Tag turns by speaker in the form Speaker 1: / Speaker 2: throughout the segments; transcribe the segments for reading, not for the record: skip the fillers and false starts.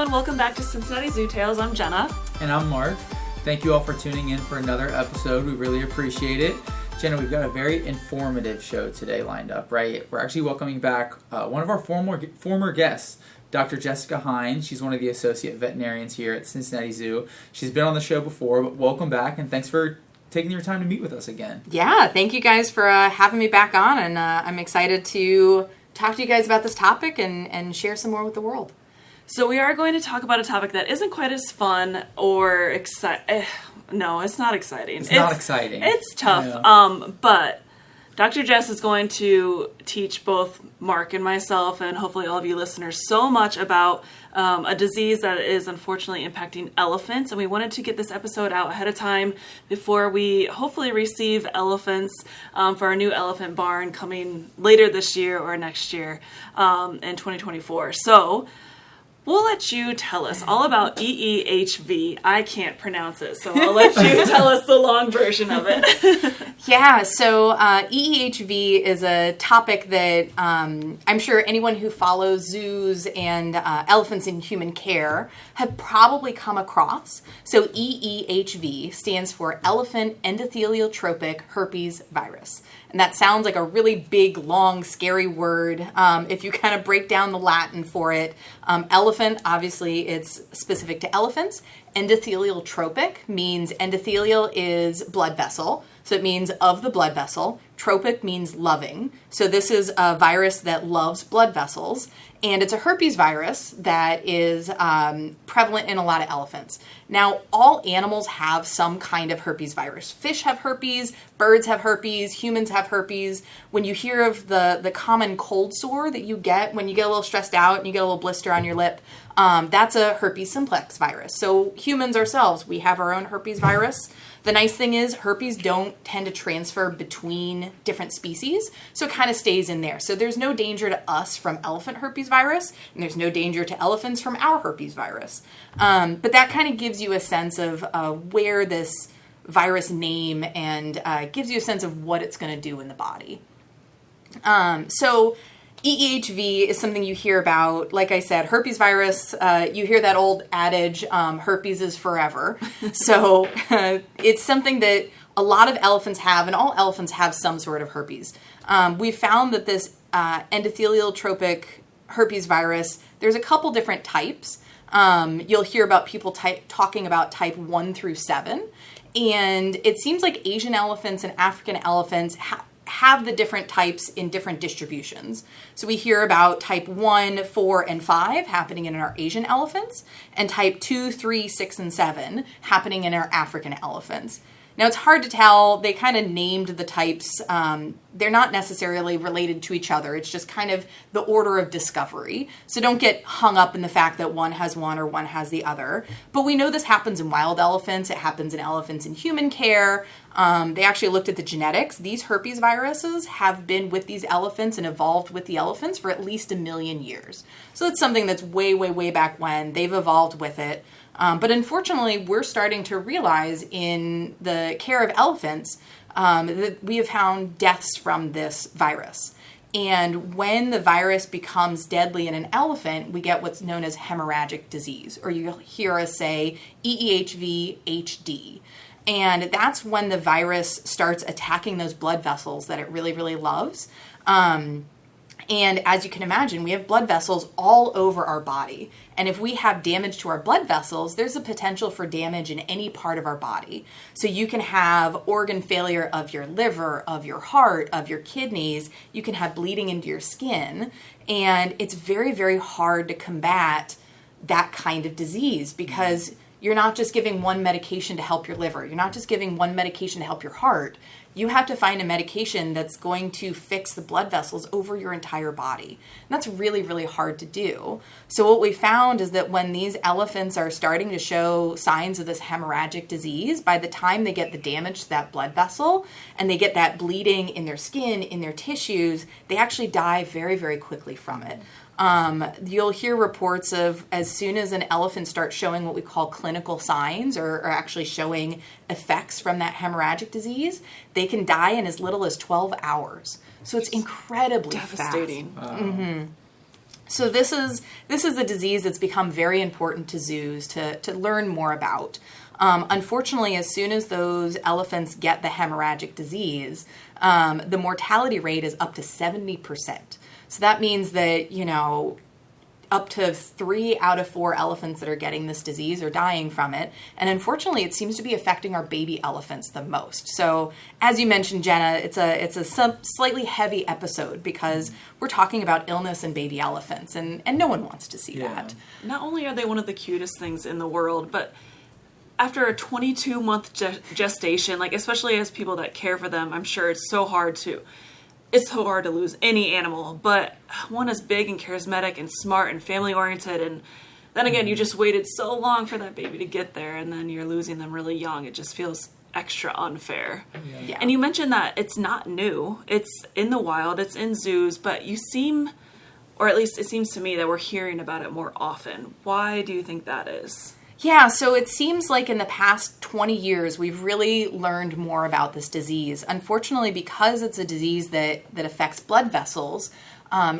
Speaker 1: everyone, welcome back to Cincinnati Zoo Tales. I'm Jenna.
Speaker 2: And I'm Mark. Thank you all for tuning in for another episode. We really appreciate it. Jenna, we've got a very informative show today lined up, right? We're actually welcoming back one of our former guests, Dr. Jessica Heinz. She's one of the associate veterinarians here at Cincinnati Zoo. She's been on the show before, but welcome back, and thanks for taking your time to meet with us again.
Speaker 3: Yeah, thank you guys for having me back on, and I'm excited to talk to you guys about this topic and share some more with the world.
Speaker 1: So we are going to talk about a topic that isn't quite as fun or exciting. No, it's not exciting.
Speaker 2: It's not exciting.
Speaker 1: It's tough.
Speaker 2: Yeah.
Speaker 1: But Dr. Jess is going to teach both Mark and myself, and hopefully all of you listeners, so much about a disease that is unfortunately impacting elephants. And we wanted to get this episode out ahead of time before we hopefully receive elephants for our new elephant barn coming later this year or next year in 2024. So we'll let you tell us all about EEHV. I can't pronounce it, so I'll let you tell us the long version of it.
Speaker 3: Yeah, so EEHV is a topic that I'm sure anyone who follows zoos and elephants in human care have probably come across. So EEHV stands for Elephant Endothelial Tropic Herpes Virus. And that sounds like a really big, long, scary word. If you kind of break down the Latin for it, elephant, obviously it's specific to elephants. Endothelial tropic means endothelial is blood vessel. So it means of the blood vessel. Tropic means loving. So this is a virus that loves blood vessels. And it's a herpes virus that is prevalent in a lot of elephants. Now, all animals have some kind of herpes virus. Fish have herpes, birds have herpes, humans have herpes. When you hear of the common cold sore that you get when you get a little stressed out and you get a little blister on your lip, that's a herpes simplex virus. So humans ourselves, we have our own herpes virus. The nice thing is herpes don't tend to transfer between different species, so it kind of stays in there. So there's no danger to us from elephant herpes virus, and there's no danger to elephants from our herpes virus. But that kind of gives you a sense of where this virus name and gives you a sense of what it's going to do in the body. So EEHV is something you hear about. Like I said, herpes virus, you hear that old adage, herpes is forever. So it's something that a lot of elephants have, and all elephants have some sort of herpes. We found that this endothelial tropic herpes virus, there's a couple different types. You'll hear about people talking about type 1 through 7. And it seems like Asian elephants and African elephants have the different types in different distributions. So we hear about type 1, 4, and 5 happening in our Asian elephants, and type 2, 3, 6, and 7 happening in our African elephants. Now, it's hard to tell. They kind of named the types. They're not necessarily related to each other. It's just kind of the order of discovery. So don't get hung up in the fact that one has one or one has the other. But we know this happens in wild elephants. It happens in elephants in human care. They actually looked at the genetics. These herpes viruses have been with these elephants and evolved with the elephants for at least 1 million years. So it's something that's way, way, way back when. They've evolved with it. But unfortunately, we're starting to realize in the care of elephants that we have found deaths from this virus. And when the virus becomes deadly in an elephant, we get what's known as hemorrhagic disease, or you'll hear us say EEHV HD. And that's when the virus starts attacking those blood vessels that it really, really loves. And as you can imagine, we have blood vessels all over our body. And if we have damage to our blood vessels, there's a potential for damage in any part of our body. So you can have organ failure of your liver, of your heart, of your kidneys. You can have bleeding into your skin. And it's very, very hard to combat that kind of disease because you're not just giving one medication to help your liver. You're not just giving one medication to help your heart. You have to find a medication that's going to fix the blood vessels over your entire body. And that's really, really hard to do. So what we found is that when these elephants are starting to show signs of this hemorrhagic disease, by the time they get the damage to that blood vessel and they get that bleeding in their skin, in their tissues, they actually die very, very quickly from it. You'll hear reports of as soon as an elephant starts showing what we call clinical signs or actually showing effects from that hemorrhagic disease, they can die in as little as 12 hours. So it's incredibly
Speaker 1: devastating.
Speaker 2: Wow.
Speaker 3: Mm-hmm. So this is a disease that's become very important to zoos to learn more about. Unfortunately, as soon as those elephants get the hemorrhagic disease, the mortality rate is up to 70%. So that means that, up to 3 out of 4 elephants that are getting this disease are dying from it. And unfortunately, it seems to be affecting our baby elephants the most. So as you mentioned, Jenna, it's a slightly heavy episode because we're talking about illness in baby elephants, and no one wants to see that.
Speaker 1: Not only are they one of the cutest things in the world, but after a 22-month gestation, like especially as people that care for them, I'm sure it's so hard to lose any animal, but one is big and charismatic and smart and family-oriented, and then again, you just waited so long for that baby to get there, and then you're losing them really young. It just feels extra unfair.
Speaker 3: Yeah.
Speaker 1: And you mentioned that it's not new. It's in the wild. It's in zoos, but you seem, or at least it seems to me, that we're hearing about it more often. Why do you think that is?
Speaker 3: Yeah, so it seems like in the past 20 years, we've really learned more about this disease. Unfortunately, because it's a disease that affects blood vessels,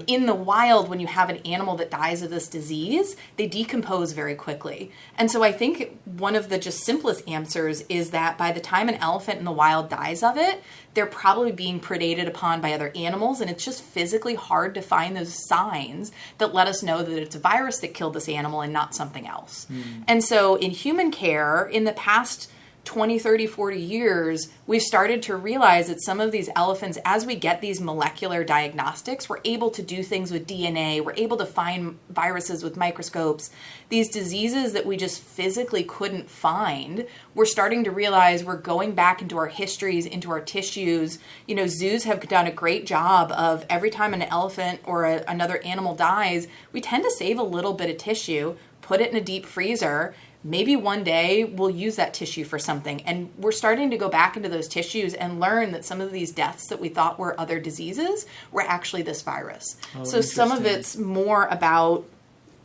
Speaker 3: in the wild, when you have an animal that dies of this disease, they decompose very quickly. And so I think one of the just simplest answers is that by the time an elephant in the wild dies of it, they're probably being predated upon by other animals, and it's just physically hard to find those signs that let us know that it's a virus that killed this animal and not something else. And so in human care, in the past 20, 30, 40 years, we've started to realize that some of these elephants, as we get these molecular diagnostics, we're able to do things with DNA, we're able to find viruses with microscopes. These diseases that we just physically couldn't find, we're starting to realize we're going back into our histories, into our tissues. Zoos have done a great job of every time an elephant or another animal dies, we tend to save a little bit of tissue, put it in a deep freezer. Maybe one day we'll use that tissue for something. And we're starting to go back into those tissues and learn that some of these deaths that we thought were other diseases were actually this virus. So some of it's more about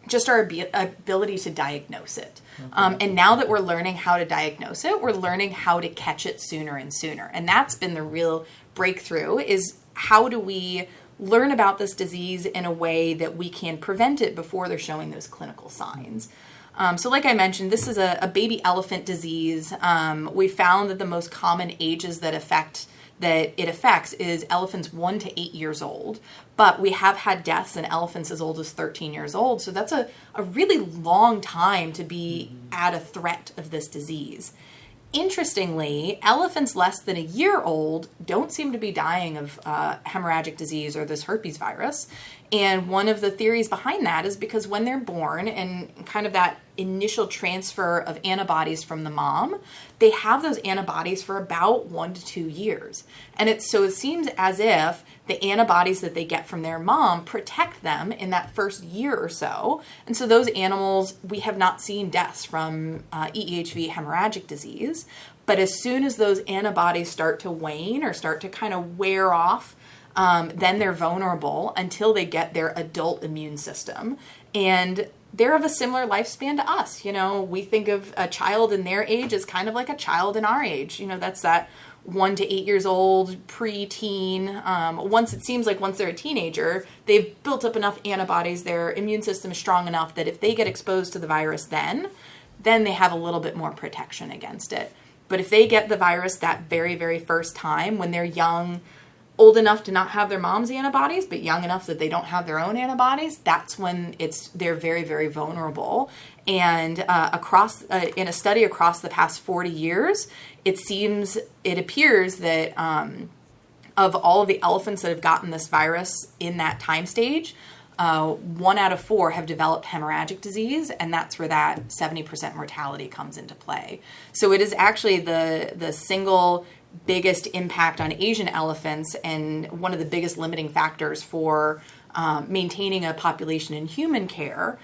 Speaker 3: just our ability to diagnose it. And now that we're learning how to diagnose it, we're learning how to catch it sooner and sooner. And that's been the real breakthrough, is how do we learn about this disease in a way that we can prevent it before they're showing those clinical signs. So like I mentioned, this is a baby elephant disease. We found that the most common ages that it affects is elephants 1 to 8 years old. But we have had deaths in elephants as old as 13 years old. So that's a really long time to be at a threat of this disease. Interestingly, elephants less than a year old don't seem to be dying of hemorrhagic disease or this herpes virus. And one of the theories behind that is because when they're born and kind of that initial transfer of antibodies from the mom, they have those antibodies for about 1 to 2 years. And it seems as if the antibodies that they get from their mom protect them in that first year or so. And so those animals, we have not seen deaths from EEHV hemorrhagic disease. But as soon as those antibodies start to wane or start to kind of wear off, then they're vulnerable until they get their adult immune system. And they're of a similar lifespan to us. We think of a child in their age as kind of like a child in our age. That's that 1 to 8 years old, pre-teen. Once they're a teenager, they've built up enough antibodies, their immune system is strong enough that if they get exposed to the virus then they have a little bit more protection against it. But if they get the virus that very, very first time when they're young, old enough to not have their mom's antibodies, but young enough that they don't have their own antibodies, that's when they're very, very vulnerable. And in a study across the past 40 years, it appears that of all of the elephants that have gotten this virus in that time stage, 1 out of 4 have developed hemorrhagic disease, and that's where that 70% mortality comes into play. So it is actually the single biggest impact on Asian elephants and one of the biggest limiting factors for maintaining a population in human care.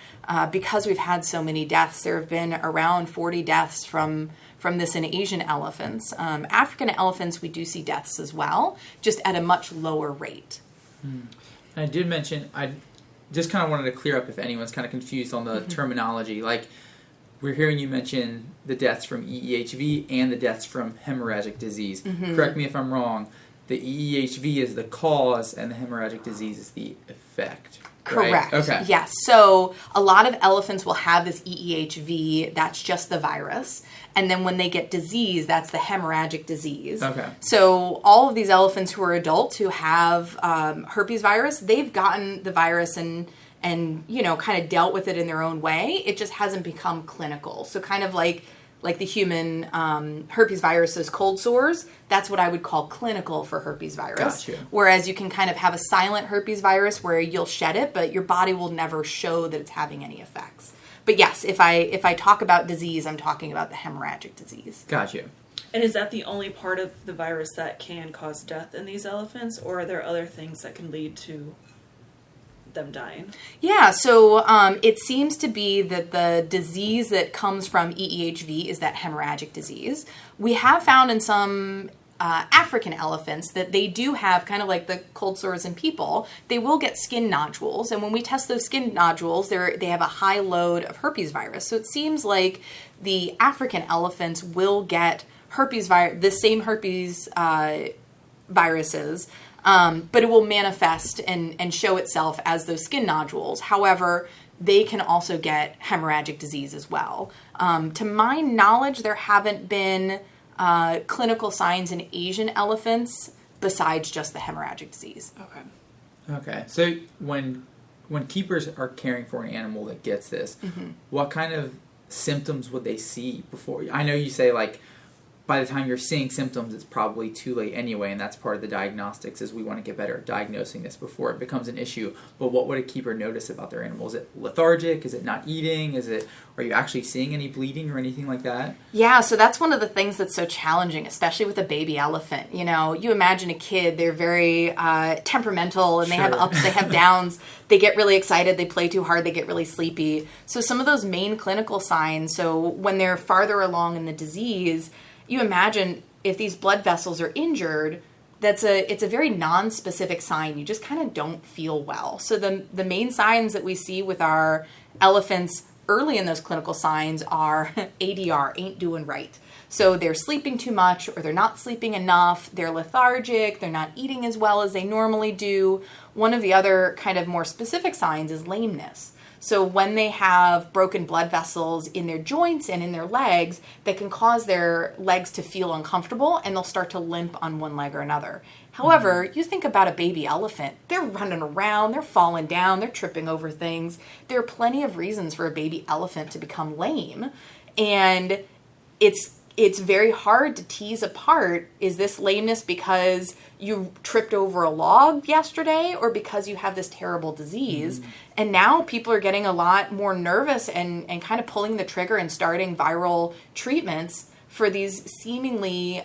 Speaker 3: Because we've had so many deaths, there have been around 40 deaths from this in Asian elephants. African elephants, we do see deaths as well, just at a much lower rate.
Speaker 2: I did mention, I just kind of wanted to clear up if anyone's kind of confused on the terminology. Like, we're hearing you mention the deaths from EEHV and the deaths from hemorrhagic disease. Correct me if I'm wrong. the EEHV is the cause and the hemorrhagic disease is the effect.
Speaker 3: Correct.
Speaker 2: Right? Okay.
Speaker 3: Yes. So a lot of elephants will have this EEHV. That's just the virus. And then when they get disease, that's the hemorrhagic disease.
Speaker 2: Okay.
Speaker 3: So all of these elephants who are adults who have herpes virus, they've gotten the virus and kind of dealt with it in their own way. It just hasn't become clinical. So kind of like the human herpes virus's cold sores, that's what I would call clinical for herpes virus.
Speaker 2: Gotcha.
Speaker 3: Whereas you can kind of have a silent herpes virus where you'll shed it, but your body will never show that it's having any effects. But yes, if I talk about disease, I'm talking about the hemorrhagic disease.
Speaker 2: Gotcha.
Speaker 1: And is that the only part of the virus that can cause death in these elephants, or are there other things that can lead to them dying?
Speaker 3: Yeah, so it seems to be that the disease that comes from EEHV is that hemorrhagic disease. We have found in some African elephants that they do have, kind of like the cold sores in people, they will get skin nodules. And when we test those skin nodules, they have a high load of herpes virus. So it seems like the African elephants will get the same herpes viruses, but it will manifest and show itself as those skin nodules. However, they can also get hemorrhagic disease as well. To my knowledge, there haven't been clinical signs in Asian elephants besides just the hemorrhagic disease.
Speaker 2: Okay. So when keepers are caring for an animal that gets this, what kind of symptoms would they see before? I know you say like by the time you're seeing symptoms, it's probably too late anyway, and that's part of the diagnostics is we want to get better at diagnosing this before it becomes an issue. But what would a keeper notice about their animal? Is it lethargic? Is it not eating? Are you actually seeing any bleeding or anything like that?
Speaker 3: Yeah, so that's one of the things that's so challenging, especially with a baby elephant. You know, you imagine a kid, they're very temperamental, and they have ups, they have downs. They get really excited, they play too hard, they get really sleepy. So some of those main clinical signs, so when they're farther along in the disease, you imagine if these blood vessels are injured, it's a very non-specific sign. You just kind of don't feel well. So the main signs that we see with our elephants early in those clinical signs are ADR, ain't doing right. So they're sleeping too much or they're not sleeping enough, they're lethargic, they're not eating as well as they normally do. One of the other kind of more specific signs is lameness. So when they have broken blood vessels in their joints and in their legs, that can cause their legs to feel uncomfortable and they'll start to limp on one leg or another. However, you think about a baby elephant, they're running around, they're falling down, they're tripping over things. There are plenty of reasons for a baby elephant to become lame. And it's very hard to tease apart, is this lameness because you tripped over a log yesterday or because you have this terrible disease? And now people are getting a lot more nervous and kind of pulling the trigger and starting viral treatments for these seemingly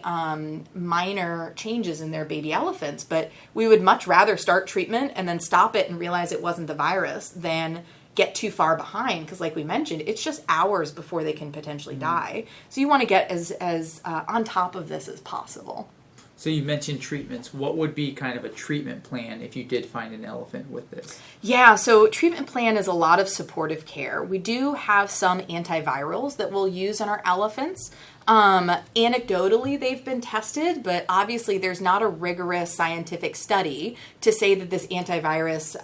Speaker 3: minor changes in their baby elephants. But we would much rather start treatment and then stop it and realize it wasn't the virus than get too far behind, because like we mentioned, it's just hours before they can potentially die. So you want to get as on top of this as possible.
Speaker 2: So you mentioned treatments. What would be kind of a treatment plan if you did find an elephant with this?
Speaker 3: Yeah, so treatment plan is a lot of supportive care. We do have some antivirals that we'll use on our elephants. Anecdotally, they've been tested, but obviously there's not a rigorous scientific study to say that this antivirus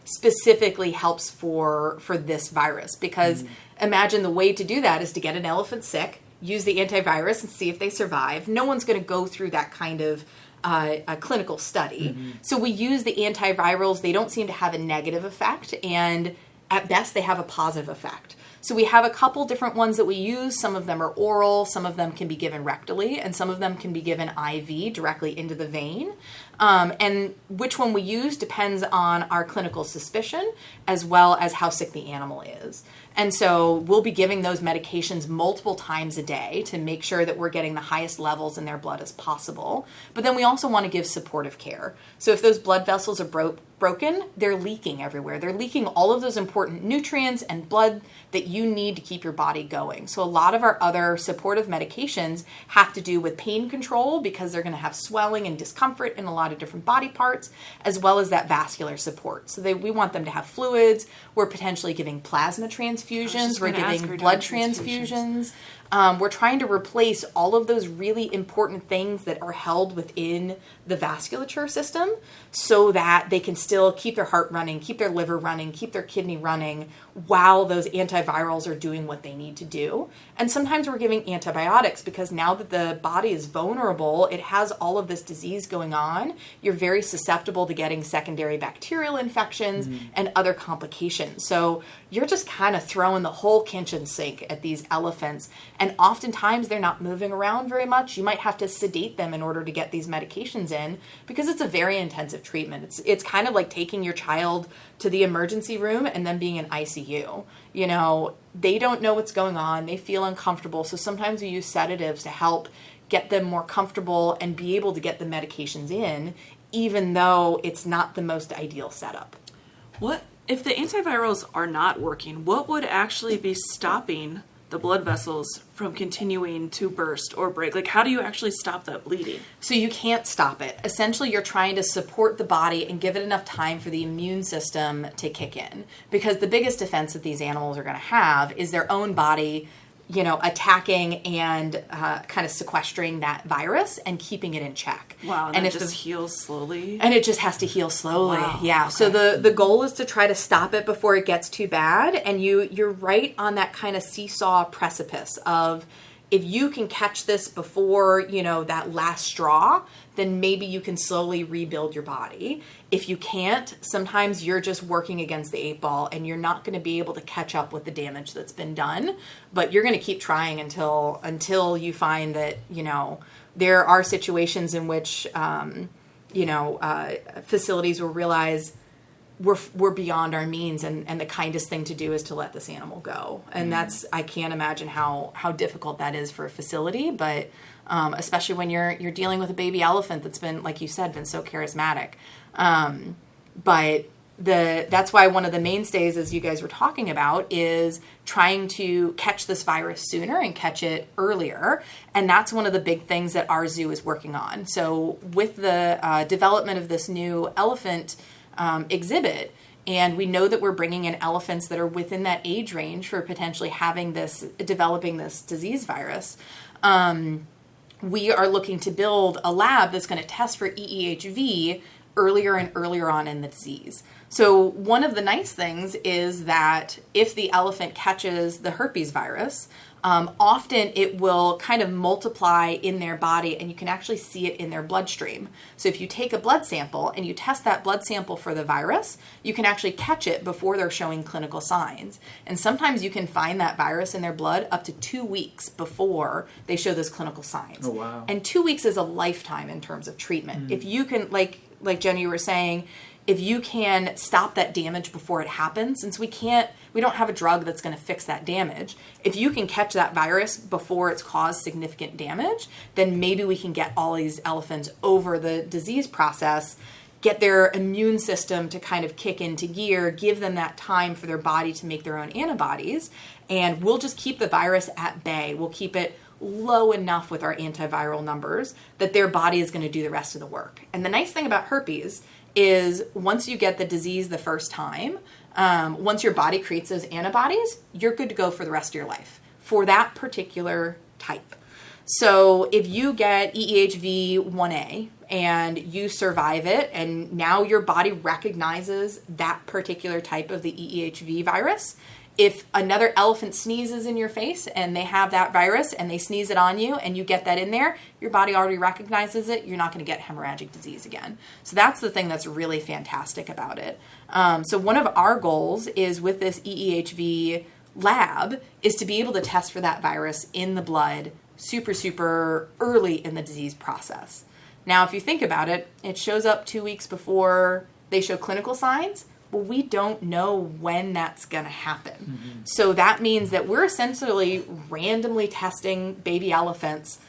Speaker 3: specifically helps for this virus, because imagine the way to do that is to get an elephant sick, use the antivirus and see if they survive. No one's going to go through that kind of a clinical study. So we use the antivirals. They don't seem to have a negative effect, and at best they have a positive effect. So we have a couple different ones that we use. Some of them are oral, some of them can be given rectally, and some of them can be given IV directly into the vein. And which one we use depends on our clinical suspicion as well as how sick the animal is. And so we'll be giving those medications multiple times a day to make sure that we're getting the highest levels in their blood as possible. But then we also want to give supportive care. So if those blood vessels are broken, they're leaking everywhere. They're leaking all of those important nutrients and blood that you need to keep your body going. So a lot of our other supportive medications have to do with pain control, because they're going to have swelling and discomfort in a lot of different body parts, as well as that vascular support. So we want them to have fluids. We're potentially giving plasma transfusions. We're giving blood transfusions. We're trying to replace all of those really important things that are held within the vasculature system so that they can still keep their heart running, keep their liver running, keep their kidney running while those antivirals are doing what they need to do. And sometimes we're giving antibiotics because now that the body is vulnerable, it has all of this disease going on. You're very susceptible to getting secondary bacterial infections and other complications. So you're just kind of throwing the whole kitchen sink at these elephants. And oftentimes they're not moving around very much. You might have to sedate them in order to get these medications in because it's a very intensive treatment. It's kind of like taking your child to the emergency room and then being in ICU. You know, they don't know what's going on. They feel uncomfortable. So sometimes we use sedatives to help get them more comfortable and be able to get the medications in, even though it's not the most ideal setup.
Speaker 1: What if the antivirals are not working? What would actually be stopping the blood vessels from continuing to burst or break? Like, how do you actually stop that bleeding?
Speaker 3: So you can't stop it. Essentially, you're trying to support the body and give it enough time for the immune system to kick in. Because the biggest defense that these animals are going to have is their own body, you know, attacking and kind of sequestering that virus and keeping it in check.
Speaker 1: Wow, and it just heals slowly?
Speaker 3: And it just has to heal slowly.
Speaker 1: Wow,
Speaker 3: yeah.
Speaker 1: okay.
Speaker 3: So the goal is to try to stop it before it gets too bad. And you're right on that kind of seesaw precipice of, if you can catch this before, you know, that last straw, then maybe you can slowly rebuild your body. If you can't, sometimes you're just working against the 8 ball and you're not going to be able to catch up with the damage that's been done. But you're going to keep trying until you find that, you know, there are situations in which, facilities will realize we're beyond our means, and the kindest thing to do is to let this animal go. And I can't imagine how difficult that is for a facility, but especially when you're dealing with a baby elephant that's been, like you said, been so charismatic. But that's why one of the mainstays, as you guys were talking about, is trying to catch this virus sooner and catch it earlier. And that's one of the big things that our zoo is working on. So with the development of this new elephant exhibit, and we know that we're bringing in elephants that are within that age range for potentially developing this disease virus. We are looking to build a lab that's going to test for EEHV earlier and earlier on in the disease. So one of the nice things is that if the elephant catches the herpes virus, often it will kind of multiply in their body, and you can actually see it in their bloodstream. So if you take a blood sample and you test that blood sample for the virus, you can actually catch it before they're showing clinical signs. And sometimes you can find that virus in their blood up to 2 weeks before they show those clinical signs.
Speaker 2: Oh, wow.
Speaker 3: And 2 weeks is a lifetime in terms of treatment. If you can, like Jenny, you were saying, if you can stop that damage before it happens, since we don't have a drug that's going to fix that damage, if you can catch that virus before it's caused significant damage, then maybe we can get all these elephants over the disease process, get their immune system to kind of kick into gear, give them that time for their body to make their own antibodies, and we'll just keep the virus at bay. We'll keep it low enough with our antiviral numbers that their body is going to do the rest of the work. And the nice thing about herpes is once you get the disease the first time, once your body creates those antibodies, you're good to go for the rest of your life for that particular type. So if you get EEHV 1A and you survive it, and now your body recognizes that particular type of the EEHV virus, if another elephant sneezes in your face and they have that virus and they sneeze it on you and you get that in there, your body already recognizes it. You're not going to get hemorrhagic disease again. So that's the thing that's really fantastic about it. So one of our goals is with this EEHV lab is to be able to test for that virus in the blood super, super early in the disease process. Now, if you think about it, it shows up 2 weeks before they show clinical signs. Well, we don't know when that's going to happen. So that means that we're essentially randomly testing baby elephants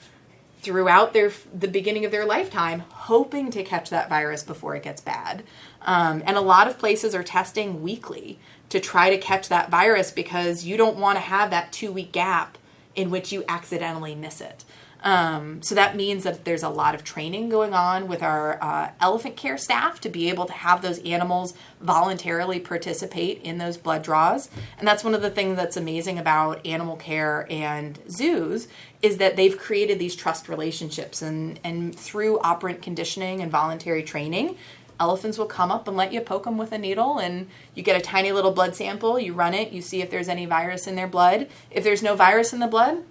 Speaker 3: throughout the beginning of their lifetime, hoping to catch that virus before it gets bad. And a lot of places are testing weekly to try to catch that virus because you don't want to have that 2 week gap in which you accidentally miss it. So that means that there's a lot of training going on with our elephant care staff to be able to have those animals voluntarily participate in those blood draws. And that's one of the things that's amazing about animal care and zoos is that they've created these trust relationships. And through operant conditioning and voluntary training, elephants will come up and let you poke them with a needle, and you get a tiny little blood sample, you run it, you see if there's any virus in their blood. If there's no virus in the blood,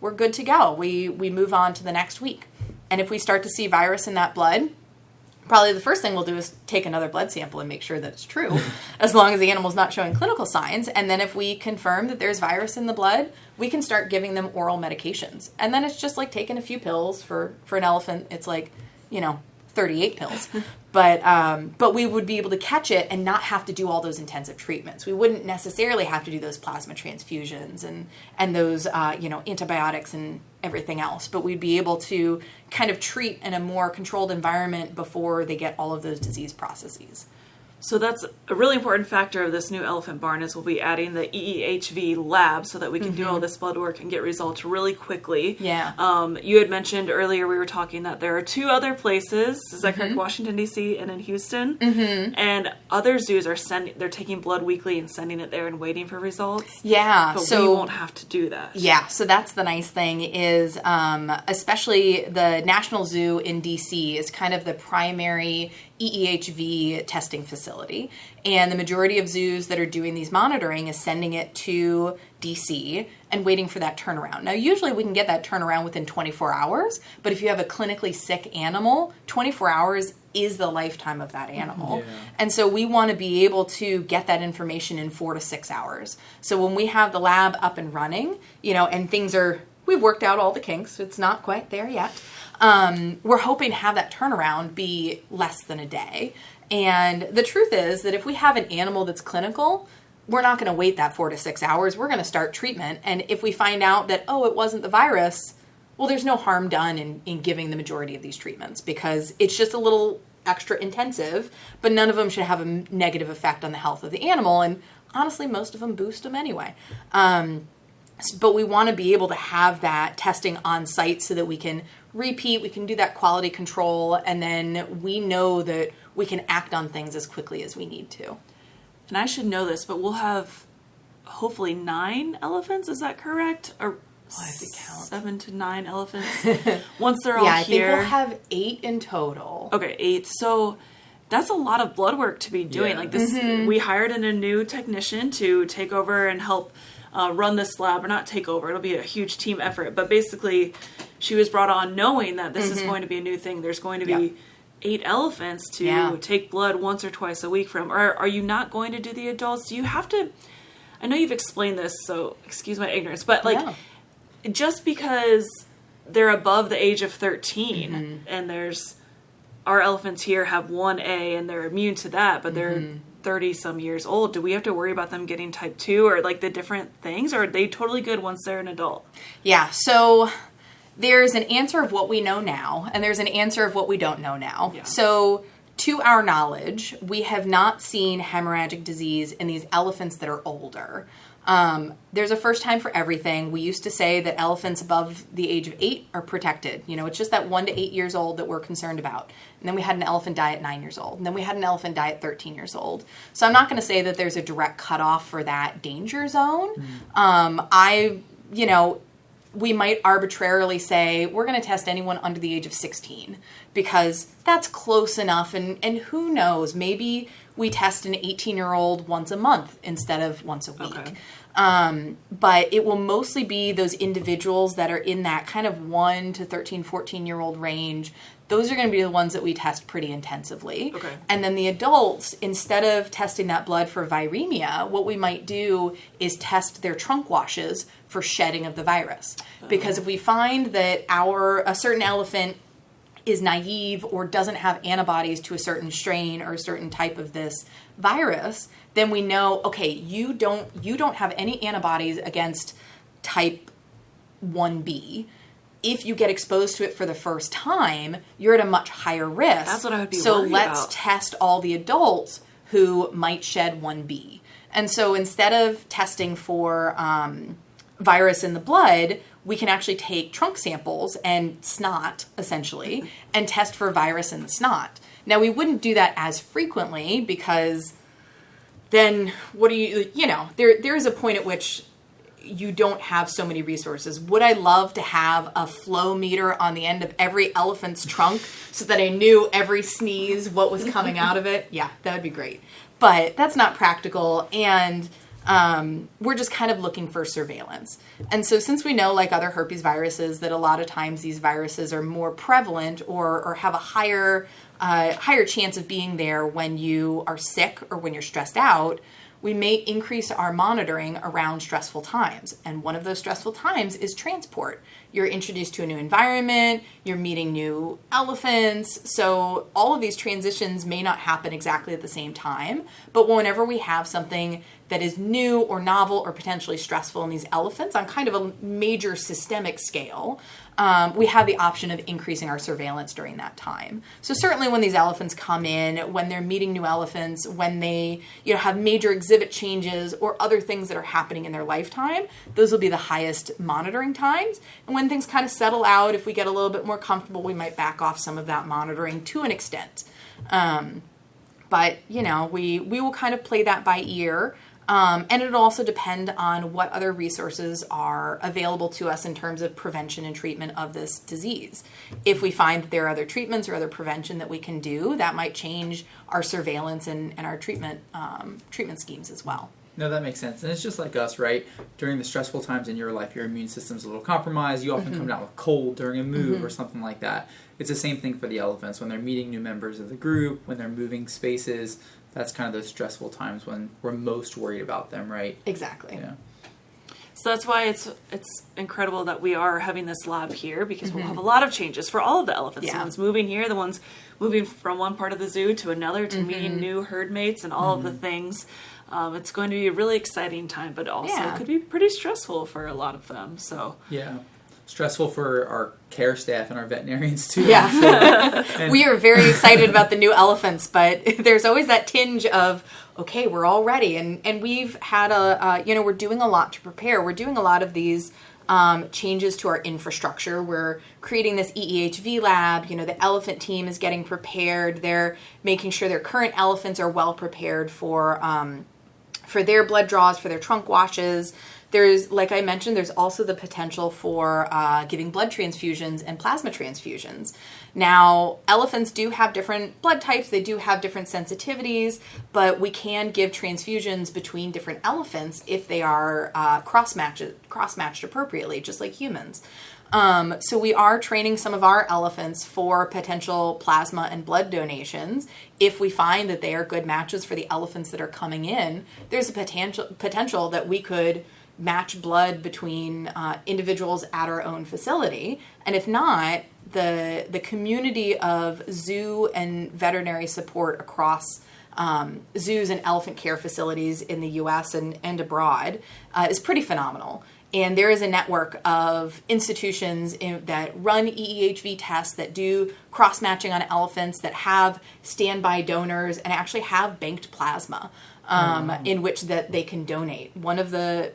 Speaker 3: we're good to go. We move on to the next week. And if we start to see virus in that blood, probably the first thing we'll do is take another blood sample and make sure that it's true, as long as the animal's not showing clinical signs. And then if we confirm that there's virus in the blood, we can start giving them oral medications. And then it's just like taking a few pills. For an elephant, it's like, 38 pills. But we would be able to catch it and not have to do all those intensive treatments. We wouldn't necessarily have to do those plasma transfusions and those antibiotics and everything else. But we'd be able to kind of treat in a more controlled environment before they get all of those disease processes.
Speaker 1: So that's a really important factor of this new elephant barn is we'll be adding the EEHV lab so that we can do all this blood work and get results really quickly.
Speaker 3: Yeah.
Speaker 1: You had mentioned earlier, we were talking that there are 2 other places, is that correct? Washington, D.C. and in Houston. And other zoos they're taking blood weekly and sending it there and waiting for results.
Speaker 3: Yeah.
Speaker 1: But we won't have to do that.
Speaker 3: Yeah. So that's the nice thing is, especially the National Zoo in D.C. is kind of the primary EEHV testing facility, and the majority of zoos that are doing these monitoring is sending it to DC and waiting for that turnaround. Now, usually we can get that turnaround within 24 hours, but if you have a clinically sick animal, 24 hours is the lifetime of that animal. Yeah. And so we want to be able to get that information in 4 to 6 hours. So when we have the lab up and running, and we've worked out all the kinks, it's not quite there yet. We're hoping to have that turnaround be less than a day. And the truth is that if we have an animal that's clinical, we're not going to wait that 4 to 6 hours. We're going to start treatment. And if we find out that, it wasn't the virus, well, there's no harm done in giving the majority of these treatments because it's just a little extra intensive, but none of them should have a negative effect on the health of the animal. And honestly, most of them boost them anyway. But we want to be able to have that testing on site so that we can repeat, we can do that quality control, and then we know that we can act on things as quickly as we need to.
Speaker 1: And I should know this, but we'll have hopefully 9 elephants, is that correct? Or
Speaker 3: I have to count.
Speaker 1: 7 to 9 elephants once they're all here.
Speaker 3: Yeah, I think we'll have 8 in total.
Speaker 1: Okay, 8. So that's a lot of blood work to be doing.
Speaker 2: Yeah.
Speaker 1: Like this, we hired in a new technician to take over and help run this lab, or not take over. It'll be a huge team effort. But basically, she was brought on knowing that this is going to be a new thing. There's going to be 8 elephants to take blood once or twice a week from. Or are you not going to do the adults? Do you have to? I know you've explained this, so excuse my ignorance. But just because they're above the age of 13, and our elephants here have 1A, and they're immune to that, but they're 30-some years old, do we have to worry about them getting type 2 or the different things, or are they totally good once they're an adult?
Speaker 3: Yeah, so there's an answer of what we know now, and there's an answer of what we don't know now. Yeah. So to our knowledge, we have not seen hemorrhagic disease in these elephants that are older. There's a first time for everything. We used to say that elephants above the age of 8 are protected. It's just that 1 to 8 years old that we're concerned about. And then we had an elephant die at 9 years old. And then we had an elephant die at 13 years old. So I'm not going to say that there's a direct cutoff for that danger zone. We might arbitrarily say we're going to test anyone under the age of 16 because that's close enough. And who knows, maybe we test an 18-year-old once a month instead of once a week. Okay. But it will mostly be those individuals that are in that kind of 1 to 13, 14-year-old range. Those are going to be the ones that we test pretty intensively. Okay. And then the adults, instead of testing that blood for viremia, what we might do is test their trunk washes for shedding of the virus. Because if we find that a certain elephant is naive or doesn't have antibodies to a certain strain or a certain type of this virus, then we know, okay, you don't have any antibodies against type 1B. If you get exposed to it for the first time, you're at a much higher risk.
Speaker 1: That's what I would be
Speaker 3: worried about. So let's
Speaker 1: about.
Speaker 3: Test all the adults who might shed 1B. And so instead of testing for virus in the blood, we can actually take trunk samples and snot, essentially, and test for virus in the snot. Now, we wouldn't do that as frequently because then there is a point at which you don't have so many resources. Would I love to have a flow meter on the end of every elephant's trunk so that I knew every sneeze what was coming out of it? Yeah, that would be great. But that's not practical, and we're just kind of looking for surveillance. And so since we know, like other herpes viruses, that a lot of times these viruses are more prevalent or have a higher chance of being there when you are sick or when you're stressed out, we may increase our monitoring around stressful times. And one of those stressful times is transport. You're introduced to a new environment, you're meeting new elephants. So all of these transitions may not happen exactly at the same time, but whenever we have something that is new or novel or potentially stressful in these elephants on kind of a major systemic scale, we have the option of increasing our surveillance during that time. So certainly when these elephants come in, when they're meeting new elephants, when they have major exhibit changes or other things that are happening in their lifetime, those will be the highest monitoring times. And when things kind of settle out, if we get a little bit more comfortable, we might back off some of that monitoring to an extent. But we will kind of play that by ear. And it'll also depend on what other resources are available to us in terms of prevention and treatment of this disease. If we find that there are other treatments or other prevention that we can do, that might change our surveillance and our treatment schemes as well.
Speaker 2: No, that makes sense. And it's just like us, right? During the stressful times in your life, your immune system's a little compromised. You often come down with cold during a move or something like that. It's the same thing for the elephants. When they're meeting new members of the group, when they're moving spaces, that's kind of those stressful times when we're most worried about them, right?
Speaker 3: Exactly.
Speaker 2: Yeah.
Speaker 1: So that's why it's incredible that we are having this lab here, because we'll have a lot of changes for all of the elephants.
Speaker 3: Yeah.
Speaker 1: The ones moving here, the ones moving from one part of the zoo to another, to meeting new herd mates and all of the things. It's going to be a really exciting time, but also it could be pretty stressful for a lot of them. So
Speaker 2: yeah. Stressful for our care staff and our veterinarians too.
Speaker 3: Yeah.
Speaker 2: Sure.
Speaker 3: We are very excited about the new elephants, but there's always that tinge of, okay, we're all ready. And we've had we're doing a lot to prepare. We're doing a lot of these changes to our infrastructure. We're creating this EEHV lab. The elephant team is getting prepared. They're making sure their current elephants are well prepared for their blood draws, for their trunk washes. There's, like I mentioned, there's also the potential for giving blood transfusions and plasma transfusions. Now, elephants do have different blood types. They do have different sensitivities, but we can give transfusions between different elephants if they are cross-matched appropriately, just like humans. So we are training some of our elephants for potential plasma and blood donations. If we find that they are good matches for the elephants that are coming in, there's a potential that we could match blood between individuals at our own facility. And if not, the community of zoo and veterinary support across zoos and elephant care facilities in the U.S. and abroad is pretty phenomenal. And there is a network of institutions that run EEHV tests, that do cross-matching on elephants, that have standby donors and actually have banked plasma in which that they can donate. One of the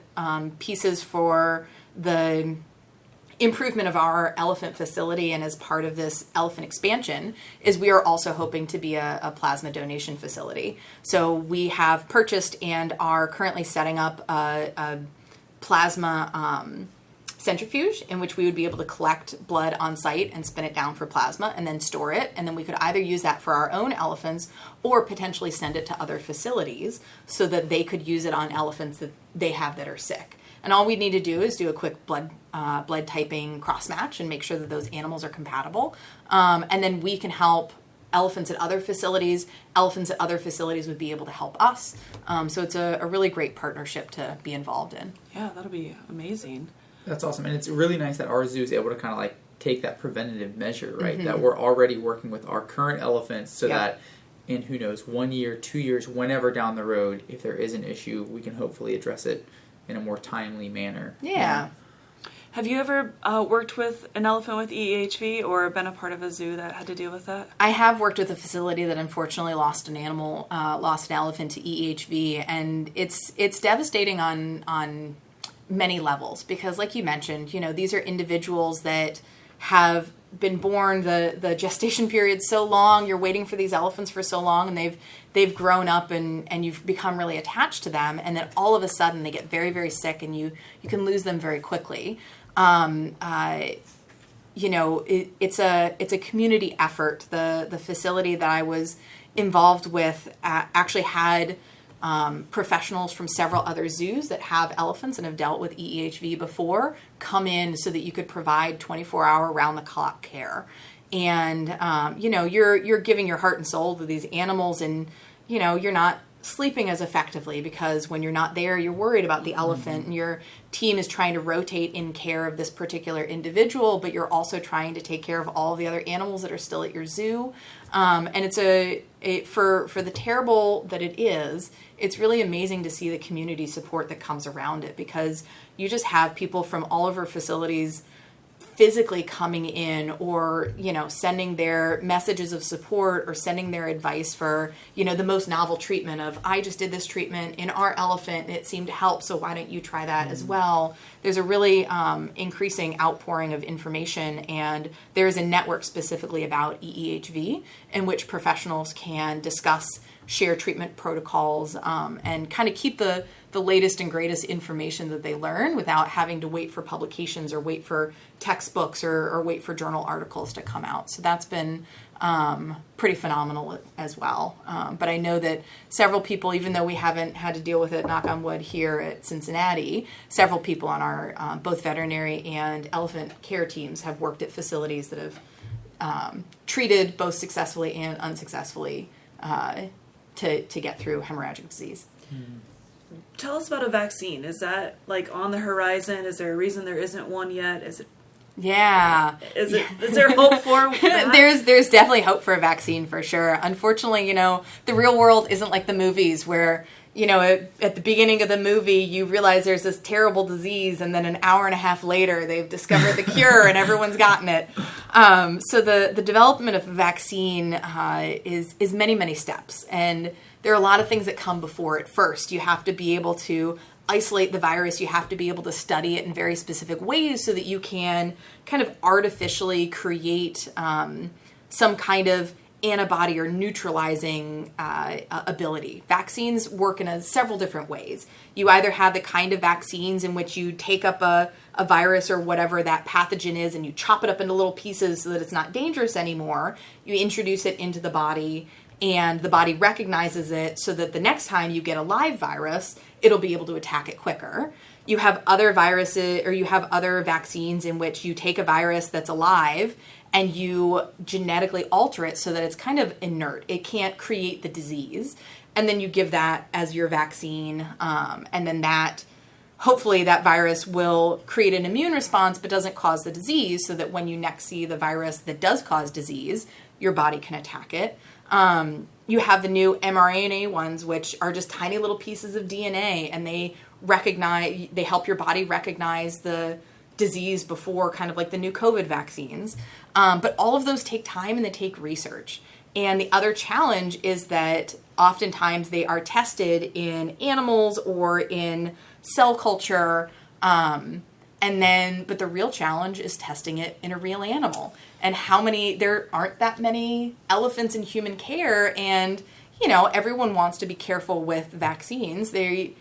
Speaker 3: pieces for the improvement of our elephant facility and as part of this elephant expansion is we are also hoping to be a plasma donation facility. So we have purchased and are currently setting up a plasma centrifuge in which we would be able to collect blood on site and spin it down for plasma and then store it. And then we could either use that for our own elephants or potentially send it to other facilities so that they could use it on elephants that they have that are sick. And all we need to do is do a quick blood typing cross match and make sure that those animals are compatible. And then we can help elephants at other facilities. Elephants at other facilities would be able to help us. So it's a really great partnership to be involved in.
Speaker 1: yeah, that'll be amazing.
Speaker 2: That's awesome. And it's really nice that our zoo is able to kind of like take that preventative measure, right? That we're already working with our current elephants so that in, who knows, 1 year, 2 years, whenever down the road, if there is an issue, we can hopefully address it in a more timely manner.
Speaker 3: Yeah.
Speaker 1: Have you ever worked with an elephant with EEHV or been a part of a zoo that had to deal with that?
Speaker 3: I have worked with a facility that unfortunately lost an elephant to EEHV, and it's devastating on many levels, because like you mentioned, these are individuals that have been born, the gestation period so long, you're waiting for these elephants for so long, and they've grown up and you've become really attached to them, and then all of a sudden they get very, very sick, and you can lose them very quickly. It's a community effort. The facility that I was involved with actually had professionals from several other zoos that have elephants and have dealt with EEHV before come in so that you could provide 24-hour round-the-clock care. And, you're giving your heart and soul to these animals, and, you're not sleeping as effectively because when you're not there, you're worried about the elephant, and your team is trying to rotate in care of this particular individual, but you're also trying to take care of all the other animals that are still at your zoo. And for the terrible that it is, it's really amazing to see the community support that comes around it, because you just have people from all of our facilities physically coming in, or sending their messages of support, or sending their advice for the most novel treatment of, I just did this treatment in our elephant and it seemed to help, so why don't you try that as well. There's a really increasing outpouring of information, and there's a network specifically about EEHV in which professionals can discuss, share treatment protocols, and kind of keep the latest and greatest information that they learn without having to wait for publications or wait for textbooks or wait for journal articles to come out. So that's been pretty phenomenal as well. But I know that several people, even though we haven't had to deal with it, knock on wood, here at Cincinnati, several people on our both veterinary and elephant care teams have worked at facilities that have treated both successfully and unsuccessfully to get through hemorrhagic disease.
Speaker 1: Tell us about a vaccine. Is that on the horizon? Is there a reason there isn't one yet? Is it?
Speaker 3: Yeah.
Speaker 1: Is there hope for that?
Speaker 3: There's definitely hope for a vaccine, for sure. Unfortunately, the real world isn't like the movies where, at the beginning of the movie, you realize there's this terrible disease, and then an hour and a half later, they've discovered the cure and everyone's gotten it. So the development of a vaccine is many, many steps. And there are a lot of things that come before it. First, you have to be able to isolate the virus. You have to be able to study it in very specific ways so that you can kind of artificially create some kind of antibody or neutralizing ability. Vaccines work in several different ways. You either have the kind of vaccines in which you take up a virus or whatever that pathogen is, and you chop it up into little pieces so that it's not dangerous anymore. You introduce it into the body, and the body recognizes it so that the next time you get a live virus, it'll be able to attack it quicker. You have other viruses, or you have other vaccines in which you take a virus that's alive and you genetically alter it so that it's kind of inert. It can't create the disease. And then you give that as your vaccine, and then hopefully that virus will create an immune response but doesn't cause the disease, so that when you next see the virus that does cause disease, your body can attack it. You have the new mRNA ones, which are just tiny little pieces of DNA, and they help your body recognize the disease before, kind of like the new COVID vaccines. But all of those take time and they take research. And the other challenge is that oftentimes they are tested in animals or in cell culture, but the real challenge is testing it in a real animal. And there aren't that many elephants in human care, and, everyone wants to be careful with vaccines. The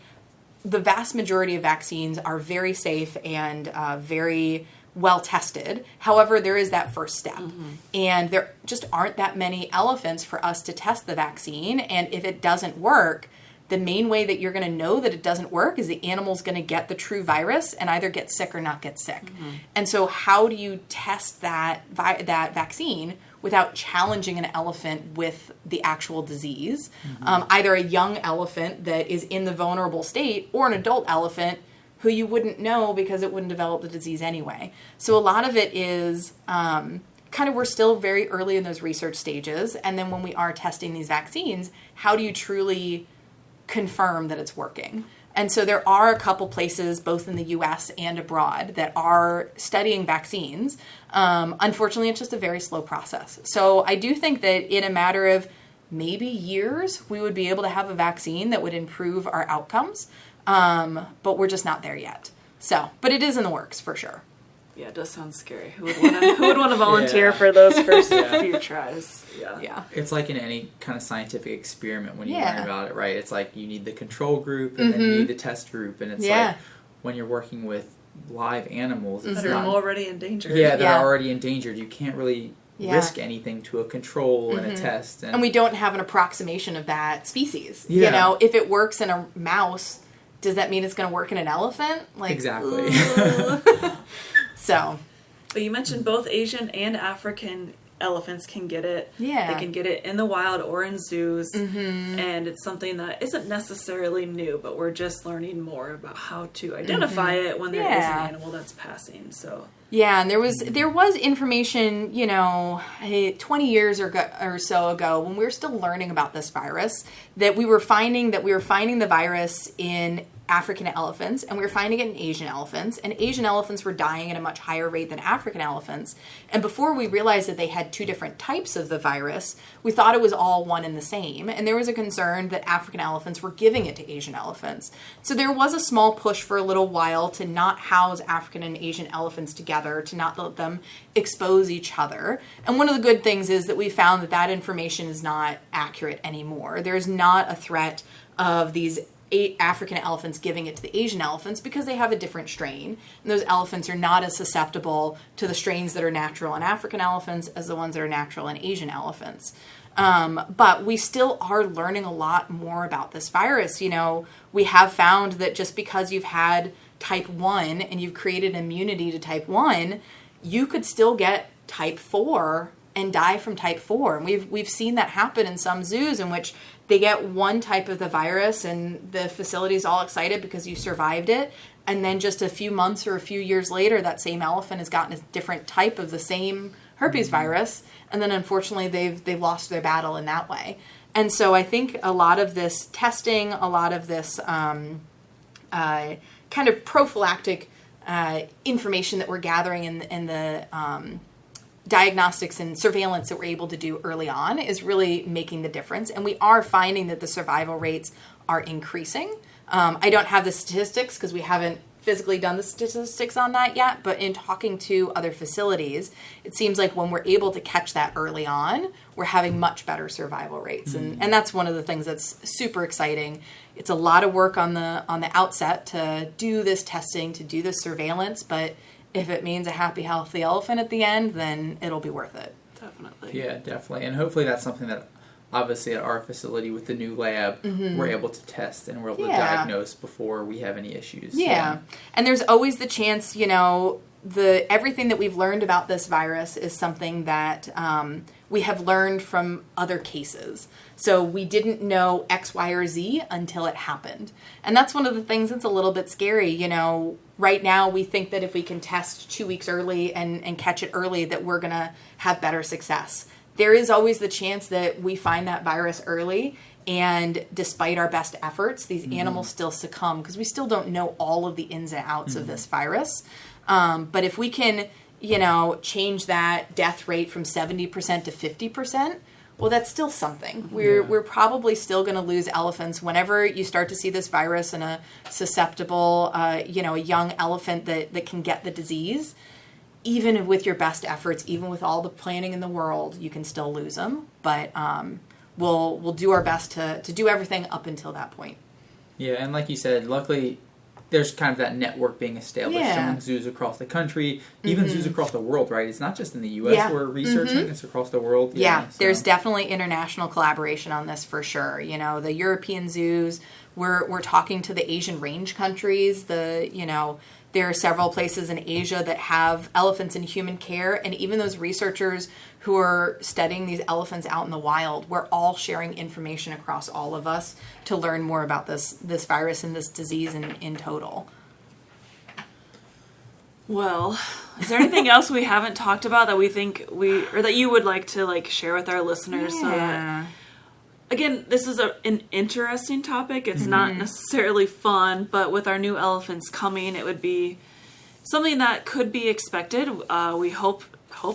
Speaker 3: vast majority of vaccines are very safe and very well tested. However, there is that first step. Mm-hmm. And there just aren't that many elephants for us to test the vaccine. And if it doesn't work, the main way that you're going to know that it doesn't work is the animal's going to get the true virus and either get sick or not get sick. Mm-hmm. And so how do you test that vaccine without challenging an elephant with the actual disease? Mm-hmm. Either a young elephant that is in the vulnerable state, or an adult elephant who you wouldn't know because it wouldn't develop the disease anyway. So a lot of it is we're still very early in those research stages. And then when we are testing these vaccines, how do you truly confirm that it's working? And so there are a couple places, both in the U.S. and abroad, that are studying vaccines. Unfortunately, it's just a very slow process. So I do think that in a matter of maybe years, we would be able to have a vaccine that would improve our outcomes. But we're just not there yet. So, but it is in the works for sure.
Speaker 1: Yeah, it does sound scary. Who would want to volunteer for those first few tries?
Speaker 3: Yeah.
Speaker 2: It's like in any kind of scientific experiment when you learn about it, right? It's like you need the control group and then you need the test group, and it's like when you're working with live animals, it's
Speaker 1: that are already endangered.
Speaker 2: Yeah, they're already endangered. You can't really risk anything to a control and a test.
Speaker 3: And we don't have an approximation of that species.
Speaker 2: Yeah.
Speaker 3: You know, if it works in a mouse, does that mean it's going to work in an elephant? Like,
Speaker 2: exactly.
Speaker 3: So.
Speaker 1: But you mentioned both Asian and African elephants can get it.
Speaker 3: Yeah.
Speaker 1: They can get it in the wild or in zoos. And it's something that isn't necessarily new, but we're just learning more about how to identify it when there is an animal that's passing. So.
Speaker 3: Yeah, and there was information, 20 years or so ago when we were still learning about this virus, that we were finding the virus in African elephants, and we were finding it in Asian elephants, and Asian elephants were dying at a much higher rate than African elephants. And before we realized that they had two different types of the virus, we thought it was all one and the same, and there was a concern that African elephants were giving it to Asian elephants. So there was a small push for a little while to not house African and Asian elephants together, to not let them expose each other. And one of the good things is that we found that information is not accurate anymore. There's not a threat of these African elephants giving it to the Asian elephants because they have a different strain. And those elephants are not as susceptible to the strains that are natural in African elephants as the ones that are natural in Asian elephants. But we still are learning a lot more about this virus. We have found that just because you've had type 1 and you've created immunity to type 1, you could still get type 4 and die from type 4. And we've seen that happen in some zoos in which they get one type of the virus and the facility's all excited because you survived it. And then just a few months or a few years later, that same elephant has gotten a different type of the same herpes virus. And then unfortunately, they've lost their battle in that way. And so I think a lot of this testing, a lot of this kind of prophylactic information that we're gathering in the diagnostics and surveillance that we're able to do early on is really making the difference. And we are finding that the survival rates are increasing. I don't have the statistics because we haven't physically done the statistics on that yet, but in talking to other facilities, it seems like when we're able to catch that early on, we're having much better survival rates. And that's one of the things that's super exciting. It's a lot of work on the outset to do this testing, to do this surveillance, but if it means a happy, healthy elephant at the end, then it'll be worth it.
Speaker 1: Definitely.
Speaker 2: Yeah, definitely. And hopefully that's something that obviously at our facility with the new lab, we're able to test and we're able to diagnose before we have any issues.
Speaker 3: Yeah. And there's always the chance, everything that we've learned about this virus is something that we have learned from other cases. So we didn't know X, Y, or Z until it happened. And that's one of the things that's a little bit scary. Right now we think that if we can test 2 weeks early and catch it early, that we're going to have better success. There is always the chance that we find that virus early, and despite our best efforts, these animals still succumb because we still don't know all of the ins and outs of this virus. But if we can, change that death rate from 70% to 50%, well, that's still something. We're probably still going to lose elephants whenever you start to see this virus in a susceptible, a young elephant that can get the disease. Even with your best efforts, even with all the planning in the world, you can still lose them. But we'll do our best to do everything up until that point.
Speaker 2: Yeah, and like you said, luckily there's kind of that network being established among zoos across the country, even zoos across the world, right? It's not just in the U.S. we're researching, it's across the world.
Speaker 3: There's definitely international collaboration on this for sure. The European zoos, we're talking to the Asian range countries, there are several places in Asia that have elephants in human care, and even those researchers who are studying these elephants out in the wild, we're all sharing information across all of us to learn more about this virus and this disease in total.
Speaker 1: Well, is there anything else we haven't talked about that we think or that you would like to share with our listeners? So that, again, this is an interesting topic. It's not necessarily fun, but with our new elephants coming, it would be something that could be expected. We hope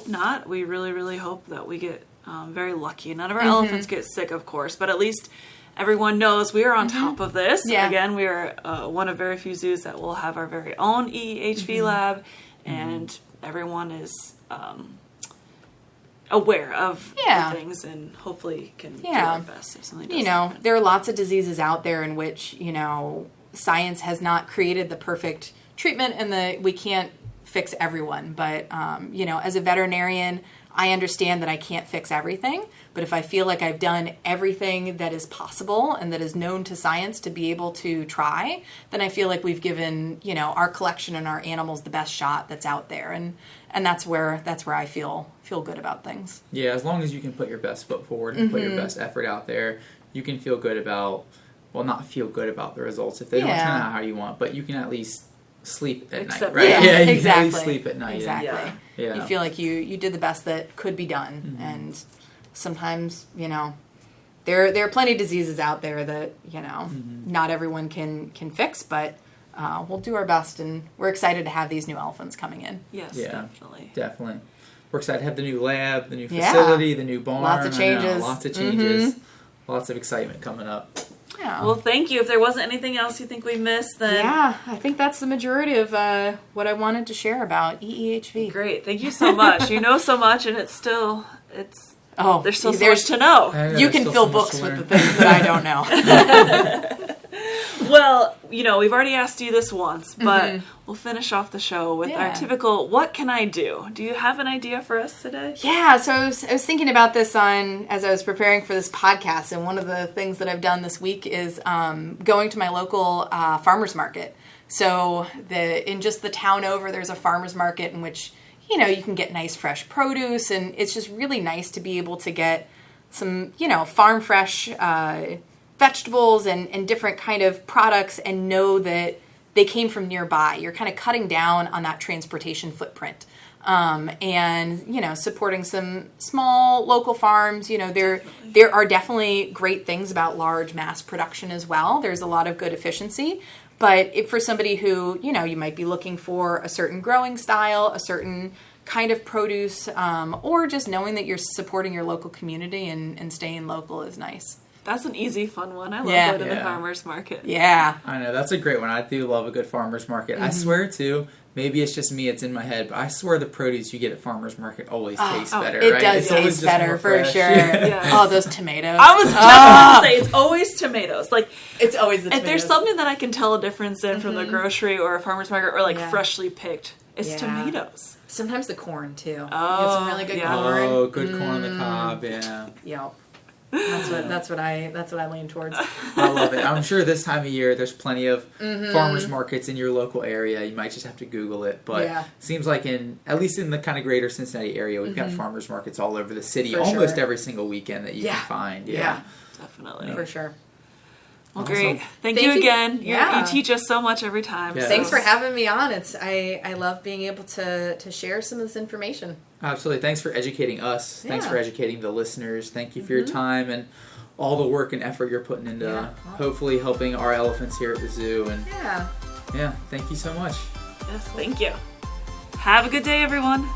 Speaker 1: not. We really, really hope that we get very lucky. None of our elephants get sick, of course, but at least everyone knows we are on top of this.
Speaker 3: Yeah.
Speaker 1: Again, we are one of very few zoos that will have our very own EEHV lab, and everyone is aware of the things and hopefully can do our best if something does happen.
Speaker 3: There are lots of diseases out there in which, science has not created the perfect treatment and we can't fix everyone. But, as a veterinarian, I understand that I can't fix everything, but if I feel like I've done everything that is possible and that is known to science to be able to try, then I feel like we've given, our collection and our animals the best shot that's out there. And that's where I feel good about things.
Speaker 2: Yeah, as long as you can put your best foot forward and put your best effort out there, you can feel good about, not feel good about the results if they don't turn out how you want, but you can at least sleep at night, right?
Speaker 3: Yeah,
Speaker 2: you
Speaker 3: exactly.
Speaker 2: can at least sleep at night.
Speaker 3: Exactly.
Speaker 2: Yeah.
Speaker 3: You feel like you did the best that could be done. And sometimes, there are plenty of diseases out there that, not everyone can fix, but we'll do our best, and we're excited to have these new elephants coming in.
Speaker 1: Yes, definitely.
Speaker 2: Definitely. We're excited to have the new lab, the new facility, the new barn.
Speaker 3: Lots of changes.
Speaker 2: Lots of changes. Lots of excitement coming up.
Speaker 1: Yeah. Well, thank you. If there wasn't anything else you think we missed, then...
Speaker 3: Yeah, I think that's the majority of what I wanted to share about EEHV.
Speaker 1: Great. Thank you so much. You know so much, and there's still so much to know.
Speaker 3: You can fill books with the things that I don't know.
Speaker 1: Well, we've already asked you this once, but we'll finish off the show with our typical, what can I do? Do you have an idea for us today?
Speaker 3: Yeah, so I was thinking about this as I was preparing for this podcast, and one of the things that I've done this week is going to my local farmer's market. So in just the town over, there's a farmer's market in which, you can get nice fresh produce, and it's just really nice to be able to get some, farm fresh vegetables and different kind of products and know that they came from nearby. You're kind of cutting down on that transportation footprint. And, supporting some small local farms. There are definitely great things about large mass production as well. There's a lot of good efficiency. But for somebody who, you might be looking for a certain growing style, a certain kind of produce, or just knowing that you're supporting your local community and staying local is nice.
Speaker 1: That's an easy, fun one. I love going to the farmer's market.
Speaker 3: Yeah.
Speaker 2: I know. That's a great one. I do love a good farmer's market. I swear, too, maybe it's just me, it's in my head, but I swear the produce you get at farmer's market always tastes better,
Speaker 3: it
Speaker 2: right?
Speaker 3: Does taste better, for sure.
Speaker 1: Yeah.
Speaker 3: Oh, those tomatoes.
Speaker 1: I was just about to say, it's always tomatoes. Like,
Speaker 3: it's always the tomatoes.
Speaker 1: If there's something that I can tell a difference in from the grocery or a farmer's market or, freshly picked, it's tomatoes.
Speaker 3: Sometimes the corn, too.
Speaker 1: Oh,
Speaker 3: you get some really good corn.
Speaker 2: Oh, good corn on the cob, yeah.
Speaker 3: Yep. That's what I lean towards.
Speaker 2: I love it. I'm sure this time of year there's plenty of farmers markets in your local area. You might just have to Google it, but it seems like at least in the kind of greater Cincinnati area, we've got farmers markets all over the city, almost every single weekend that you can find. Yeah,
Speaker 1: definitely,
Speaker 3: for sure.
Speaker 1: Well, great. Thank you again. You teach us so much every time.
Speaker 2: Yes.
Speaker 3: Thanks for having me on. I love being able to share some of this information.
Speaker 2: Absolutely. Thanks for educating us. Thanks for educating the listeners. Thank you for your time and all the work and effort you're putting into hopefully helping our elephants here at the zoo. And thank you so much.
Speaker 1: Yes, thank you. Have a good day, everyone.